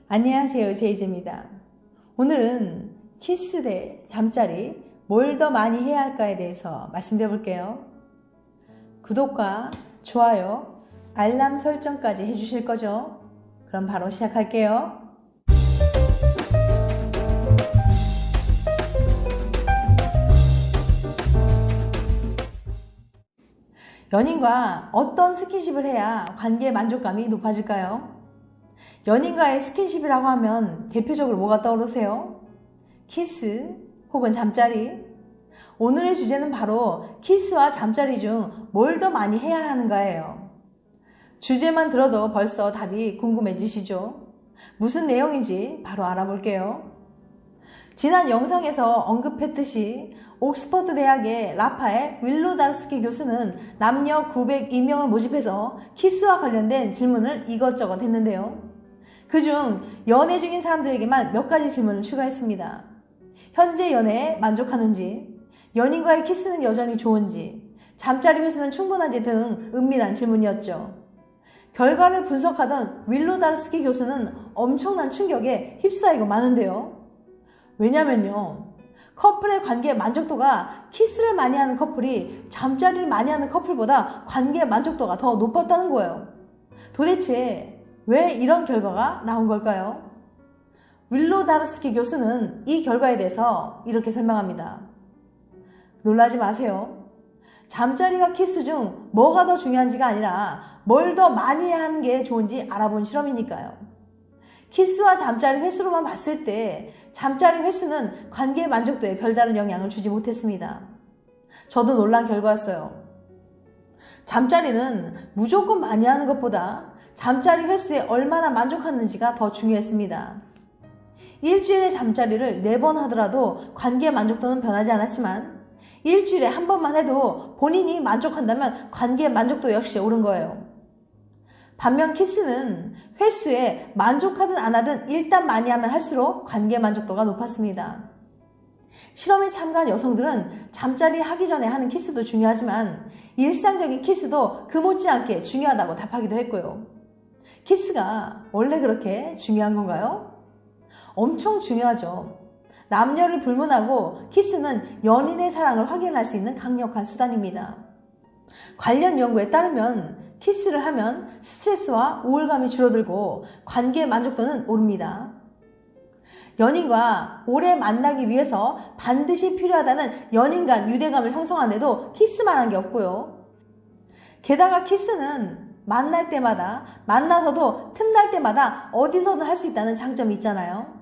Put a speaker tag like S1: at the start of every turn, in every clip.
S1: 안녕하세요, 제이제입니다. 오늘은 키스 대 잠자리 뭘 더 많이 해야 할까에 대해서 말씀드려 볼게요. 구독과 좋아요, 알람 설정까지 해주실 거죠? 그럼 바로 시작할게요. 연인과 어떤 스킨십을 해야 관계의 만족감이 높아질까요? 연인과의 스킨십이라고 하면 대표적으로 뭐가 떠오르세요? 키스 혹은 잠자리? 오늘의 주제는 바로 키스와 잠자리 중 뭘 더 많이 해야 하는가예요. 주제만 들어도 벌써 답이 궁금해지시죠? 무슨 내용인지 바로 알아볼게요. 지난 영상에서 언급했듯이 옥스퍼드 대학의 라파엘 윌로다르스키 교수는 남녀 902명을 모집해서 키스와 관련된 질문을 이것저것 했는데요. 그중 연애 중인 사람들에게만 몇 가지 질문을 추가했습니다. 현재 연애에 만족하는지, 연인과의 키스는 여전히 좋은지, 잠자리 횟수는 충분한지 등 은밀한 질문이었죠. 결과를 분석하던 윌로다르스키 교수는 엄청난 충격에 휩싸이고 마는데요. 왜냐면요, 커플의 관계 만족도가 키스를 많이 하는 커플이 잠자리를 많이 하는 커플보다 관계 만족도가 더 높았다는 거예요. 도대체 왜 이런 결과가 나온 걸까요? 윌로다르스키 교수는 이 결과에 대해서 이렇게 설명합니다. 놀라지 마세요. 잠자리와 키스 중 뭐가 더 중요한지가 아니라 뭘 더 많이 해야 하는 게 좋은지 알아본 실험이니까요. 키스와 잠자리 횟수로만 봤을 때 잠자리 횟수는 관계 만족도에 별다른 영향을 주지 못했습니다. 저도 놀란 결과였어요. 잠자리는 무조건 많이 하는 것보다 잠자리 횟수에 얼마나 만족하는지가 더 중요했습니다. 일주일에 잠자리를 4번 하더라도 관계 만족도는 변하지 않았지만 일주일에 한 번만 해도 본인이 만족한다면 관계 만족도 역시 오른 거예요. 반면 키스는 횟수에 만족하든 안 하든 일단 많이 하면 할수록 관계 만족도가 높았습니다. 실험에 참가한 여성들은 잠자리 하기 전에 하는 키스도 중요하지만 일상적인 키스도 그 못지않게 중요하다고 답하기도 했고요. 키스가 원래 그렇게 중요한 건가요? 엄청 중요하죠. 남녀를 불문하고 키스는 연인의 사랑을 확인할 수 있는 강력한 수단입니다. 관련 연구에 따르면 키스를 하면 스트레스와 우울감이 줄어들고 관계 만족도는 오릅니다. 연인과 오래 만나기 위해서 반드시 필요하다는 연인 간 유대감을 형성하는 데도 키스만 한 게 없고요. 게다가 키스는 만날 때마다, 만나서도 틈날 때마다 어디서든 할 수 있다는 장점이 있잖아요.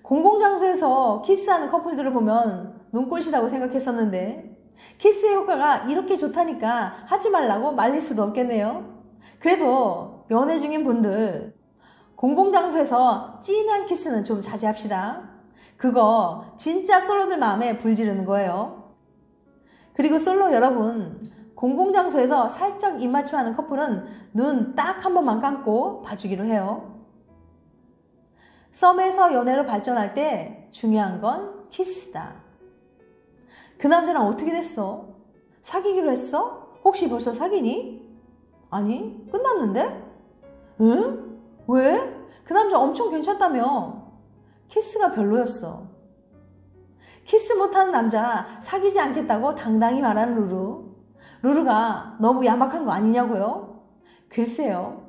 S1: 공공장소에서 키스하는 커플들을 보면 눈꼴시다고 생각했었는데 키스의 효과가 이렇게 좋다니까 하지 말라고 말릴 수도 없겠네요. 그래도 연애 중인 분들, 공공장소에서 찐한 키스는 좀 자제합시다. 그거 진짜 솔로들 마음에 불지르는 거예요. 그리고 솔로 여러분, 공공장소에서 살짝 입맞춤하는 커플은 눈 딱 한 번만 감고 봐주기로 해요. 썸에서 연애로 발전할 때 중요한 건 키스다. 그 남자랑 어떻게 됐어? 사귀기로 했어? 혹시 벌써 사귀니? 아니, 끝났는데? 응? 왜? 그 남자 엄청 괜찮다며. 키스가 별로였어. 키스 못하는 남자 사귀지 않겠다고 당당히 말하는 루루. 루루가 너무 야박한 거 아니냐고요? 글쎄요.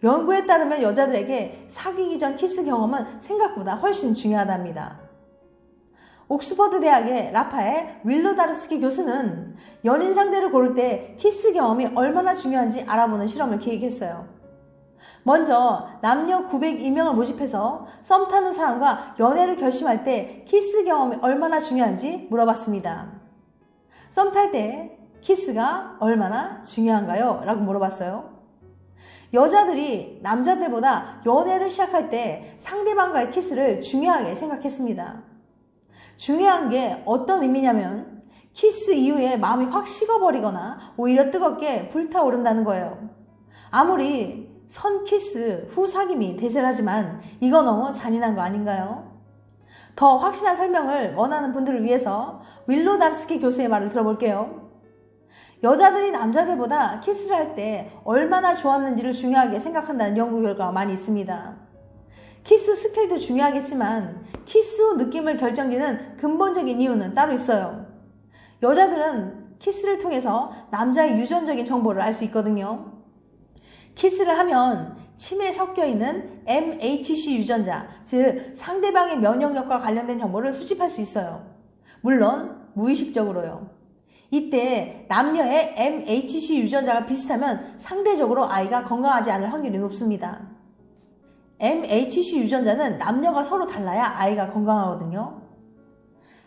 S1: 연구에 따르면 여자들에게 사귀기 전 키스 경험은 생각보다 훨씬 중요하답니다. 옥스퍼드 대학의 라파엘 윌로다르스키 교수는 연인 상대를 고를 때 키스 경험이 얼마나 중요한지 알아보는 실험을 기획했어요. 먼저 남녀 902명을 모집해서 썸 타는 사람과 연애를 결심할 때 키스 경험이 얼마나 중요한지 물어봤습니다. 썸 탈 때 키스가 얼마나 중요한가요? 라고 물어봤어요. 여자들이 남자들보다 연애를 시작할 때 상대방과의 키스를 중요하게 생각했습니다. 중요한 게 어떤 의미냐면 키스 이후에 마음이 확 식어버리거나 오히려 뜨겁게 불타오른다는 거예요. 아무리 선키스 후 사귐이 대세라지만 이거 너무 잔인한 거 아닌가요? 더 확실한 설명을 원하는 분들을 위해서 윌로다르스키 교수의 말을 들어볼게요. 여자들이 남자들보다 키스를 할 때 얼마나 좋았는지를 중요하게 생각한다는 연구 결과가 많이 있습니다. 키스 스킬도 중요하겠지만 키스 후 느낌을 결정짓는 근본적인 이유는 따로 있어요. 여자들은 키스를 통해서 남자의 유전적인 정보를 알 수 있거든요. 키스를 하면 침에 섞여있는 MHC 유전자, 즉 상대방의 면역력과 관련된 정보를 수집할 수 있어요. 물론 무의식적으로요. 이때 남녀의 MHC 유전자가 비슷하면 상대적으로 아이가 건강하지 않을 확률이 높습니다. MHC 유전자는 남녀가 서로 달라야 아이가 건강하거든요.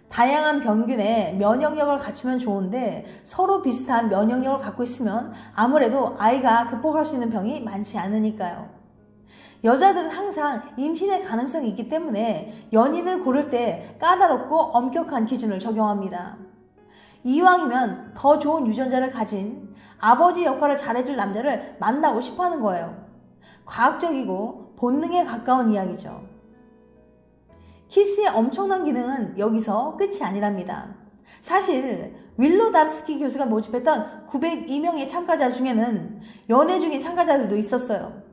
S1: 다양한 병균에 면역력을 갖추면 좋은데 서로 비슷한 면역력을 갖고 있으면 아무래도 아이가 극복할 수 있는 병이 많지 않으니까요. 여자들은 항상 임신의 가능성이 있기 때문에 연인을 고를 때 까다롭고 엄격한 기준을 적용합니다. 이왕이면 더 좋은 유전자를 가진 아버지 역할을 잘해줄 남자를 만나고 싶어하는 거예요. 과학적이고 본능에 가까운 이야기죠. 키스의 엄청난 기능은 여기서 끝이 아니랍니다. 사실 윌로 다르스키 교수가 모집했던 902명의 참가자 중에는 연애 중인 참가자들도 있었어요.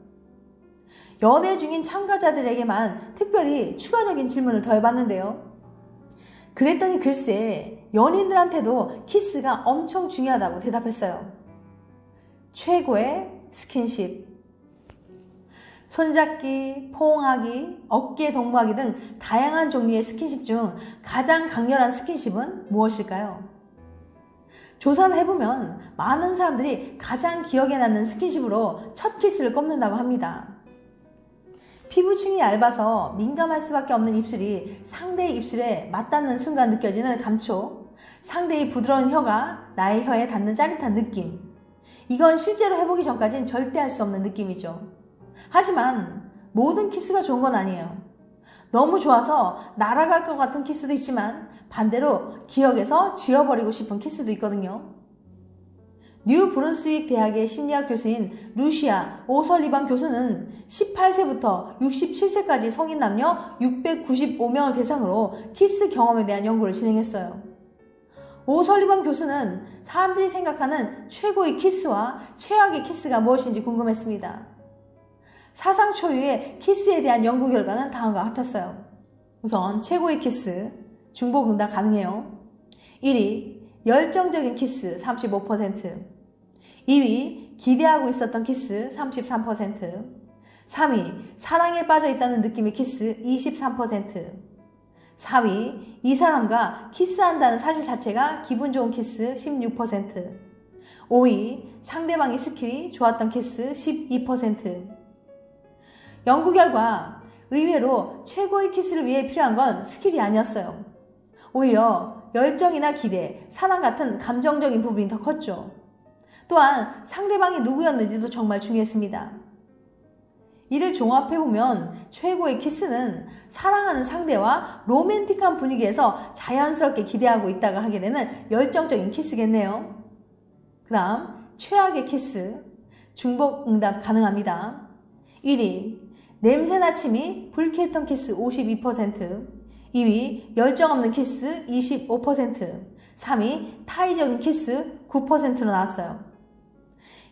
S1: 연애 중인 참가자들에게만 특별히 추가적인 질문을 더해봤는데요. 그랬더니 글쎄 연인들한테도 키스가 엄청 중요하다고 대답했어요. 최고의 스킨십. 손잡기, 포옹하기, 어깨 동무하기 등 다양한 종류의 스킨십 중 가장 강렬한 스킨십은 무엇일까요? 조사를 해보면 많은 사람들이 가장 기억에 남는 스킨십으로 첫 키스를 꼽는다고 합니다. 피부층이 얇아서 민감할 수밖에 없는 입술이 상대의 입술에 맞닿는 순간 느껴지는 감촉, 상대의 부드러운 혀가 나의 혀에 닿는 짜릿한 느낌. 이건 실제로 해보기 전까지는 절대 할 수 없는 느낌이죠. 하지만 모든 키스가 좋은 건 아니에요. 너무 좋아서 날아갈 것 같은 키스도 있지만 반대로 기억에서 지워버리고 싶은 키스도 있거든요. 뉴 브룬스윅 대학의 심리학 교수인 루시아 오설리반 교수는 18세부터 67세까지 성인 남녀 695명을 대상으로 키스 경험에 대한 연구를 진행했어요. 오설리반 교수는 사람들이 생각하는 최고의 키스와 최악의 키스가 무엇인지 궁금했습니다. 사상 초유의 키스에 대한 연구 결과는 다음과 같았어요. 우선 최고의 키스, 중복응답 가능해요. 1위, 열정적인 키스 35%, 2위, 기대하고 있었던 키스 33%, 3위, 사랑에 빠져있다는 느낌의 키스 23%, 4위, 이 사람과 키스한다는 사실 자체가 기분 좋은 키스 16%, 5위, 상대방의 스킬이 좋았던 키스 12%. 연구 결과 의외로 최고의 키스를 위해 필요한 건 스킬이 아니었어요. 오히려 열정이나 기대, 사랑 같은 감정적인 부분이 더 컸죠. 또한 상대방이 누구였는지도 정말 중요했습니다. 이를 종합해보면 최고의 키스는 사랑하는 상대와 로맨틱한 분위기에서 자연스럽게 기대하고 있다가 하게 되는 열정적인 키스겠네요. 그 다음 최악의 키스, 중복 응답 가능합니다. 1위, 냄새나 침이 불쾌했던 키스 52%, 2위 열정 없는 키스 25%, 3위 타의적인 키스 9%로 나왔어요.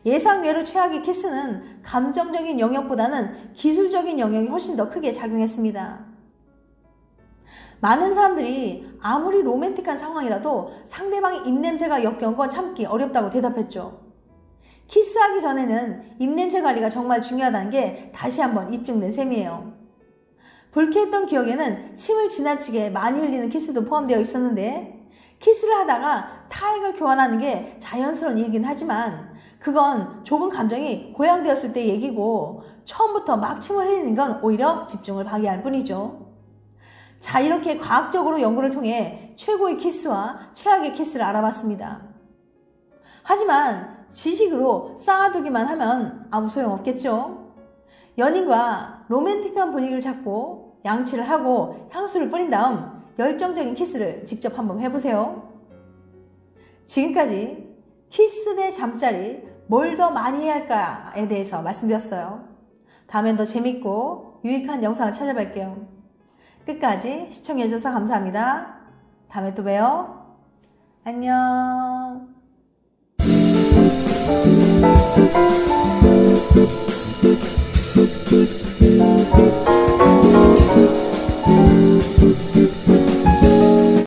S1: 예상외로 최악의 키스는 감정적인 영역보다는 기술적인 영역이 훨씬 더 크게 작용했습니다. 많은 사람들이 아무리 로맨틱한 상황이라도 상대방의 입냄새가 역겨운 건 참기 어렵다고 대답했죠. 키스하기 전에는 입냄새 관리가 정말 중요하다는 게 다시 한번 입증된 셈이에요. 불쾌했던 기억에는 침을 지나치게 많이 흘리는 키스도 포함되어 있었는데 키스를 하다가 타액을 교환하는 게 자연스러운 일이긴 하지만 그건 좁은 감정이 고양되었을 때 얘기고 처음부터 막 침을 흘리는 건 오히려 집중을 방해할 뿐이죠. 자, 이렇게 과학적으로 연구를 통해 최고의 키스와 최악의 키스를 알아봤습니다. 하지만 지식으로 쌓아두기만 하면 아무 소용없겠죠. 연인과 로맨틱한 분위기를 잡고 양치를 하고 향수를 뿌린 다음 열정적인 키스를 직접 한번 해보세요. 지금까지 키스 대 잠자리 뭘 더 많이 해야 할까에 대해서 말씀드렸어요. 다음엔 더 재밌고 유익한 영상을 찾아뵐게요. 끝까지 시청해주셔서 감사합니다. 다음에 또 봬요. 안녕. Thank you.